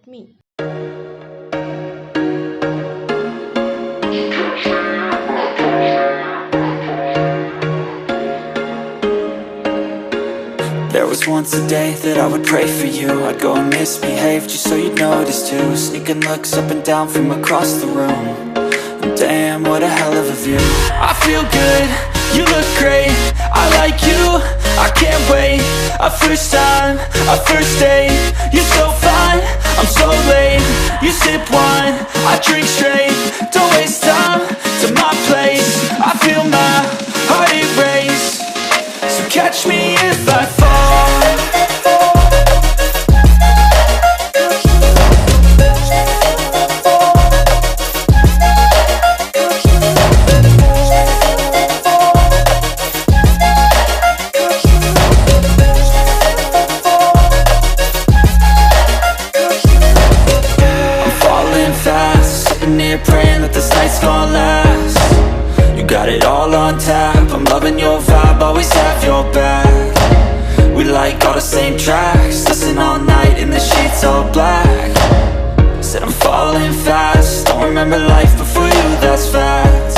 me. There was once a day that I would pray for you. I'd go and misbehave just so you'd notice too. Sneaking looks up and down from across the room. And damn, what a hell of a view. I feel good, you look great, I like you, I can't wait. A first time, a first date. You're so fine, I'm so late. You sip wine, I drink straight. Don't waste time to my place. I feel my heart erase. So catch me if I fall. I'm falling fast, sitting here praying that this night's gonna last. You got it all on tap, I'm loving your vibe, always have your back. We like all the same tracks, listen all night in the sheets all black. Said I'm falling fast, don't remember life before you, that's fact.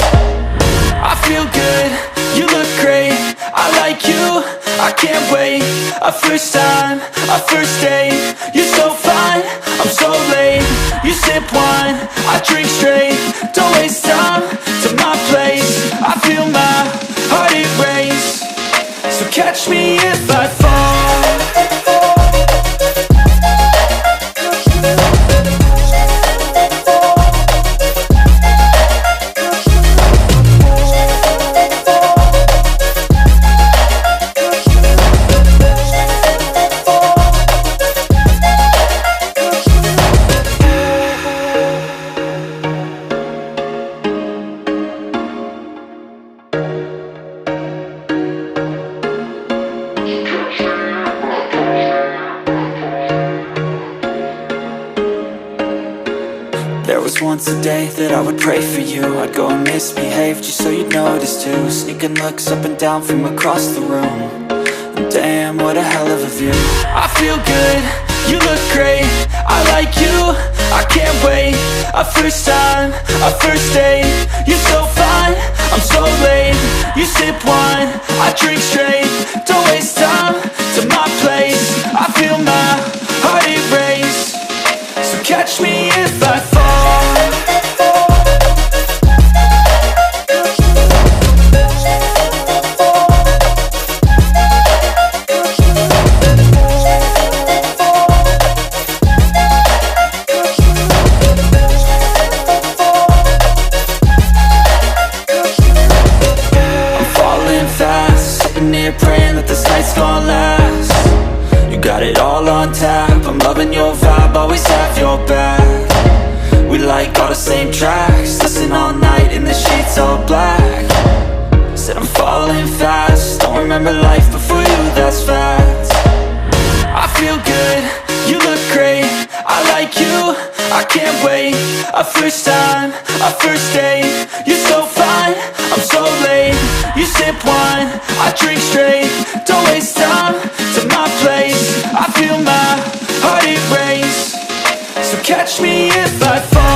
I feel good, you look great, I like you, I can't wait. A first time, a first date. You're so fine, I'm so late. You sip wine, I drink straight. Don't waste time to my place. I feel my heart erase. So catch me if I fall. There was once a day that I would pray for you. I'd go and misbehave just so you'd notice too. Sneaking looks up and down from across the room. And damn, what a hell of a view. I feel good, you look great, I like you, I can't wait. A first time, a first date. You're so fine, I'm so late. You sip wine, I drink straight. Don't waste time to my place. I feel my heart erase. So catch me if I fall. I'm falling fast, sitting here praying that this night's gonna last. You got it all on tap, I'm loving your vibe, always have your back. We like all the same tracks, listen all night in the sheets all black. Said I'm falling fast, don't remember life before you, that's fact. I feel good, you look great, I like you, I can't wait. A first time, a first date. You're so fine, I'm so late. You sip wine, I drink straight. Don't waste time to my place. I feel my heart erase. So catch me if I fall.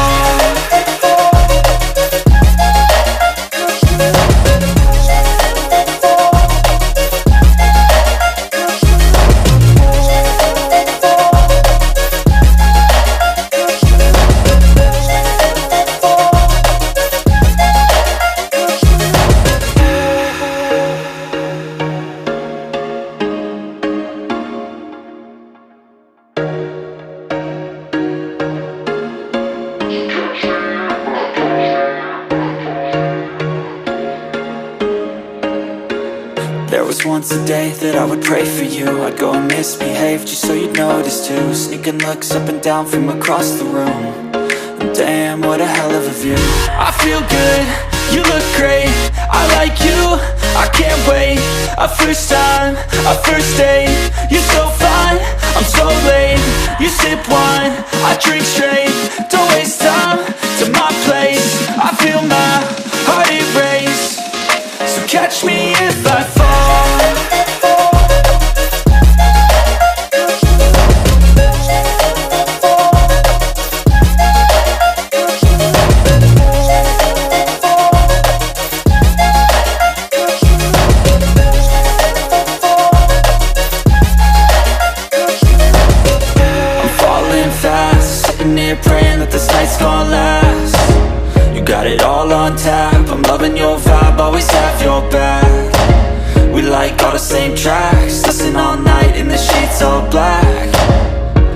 There was once a day that I would pray for you. I'd go and misbehave just so you'd notice too. Sneaking looks up and down from across the room. And damn, what a hell of a view. I feel good, you look great, I like you, I can't wait. A first time, a first date. You're so fine, I'm so late. You sip wine, I drink straight. Don't waste time to my place. I feel my heart erase. So catch me if I fall. sitting here praying that this night's gonna last. You got it all on tap, I'm loving your vibe, always have your back. We like all the same tracks, listen all night in the sheets all black.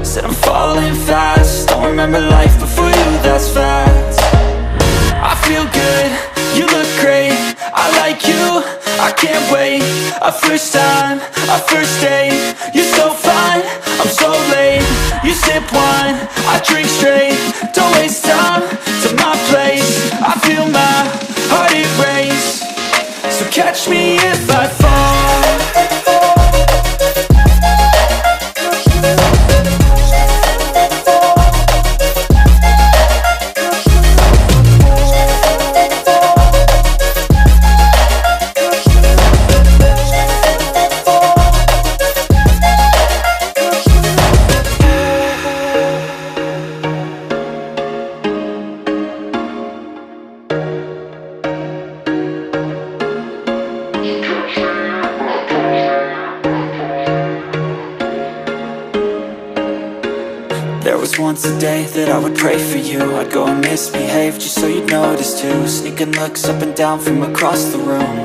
Said I'm falling fast, don't remember life before you, that's fact. I feel good, you look great, I like you, I can't wait. A first time, a first date, you're so fine, I'm so late. You sip wine, I drink straight, don't waste time to my place. I feel my heart erase, so catch me if I fall. There was once a day that I would pray for you. I'd go and misbehave just so you'd notice too. Sneaking looks up and down from across the room.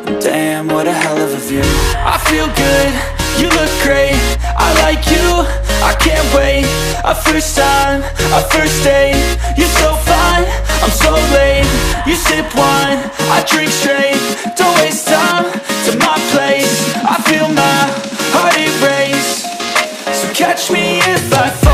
And damn, what a hell of a view. I feel good, you look great, I like you, I can't wait. A first time, a first date, you're so fine, I'm so late. You sip wine, I drink straight, don't waste time to my place. I feel my heart erase, so catch me if I fall.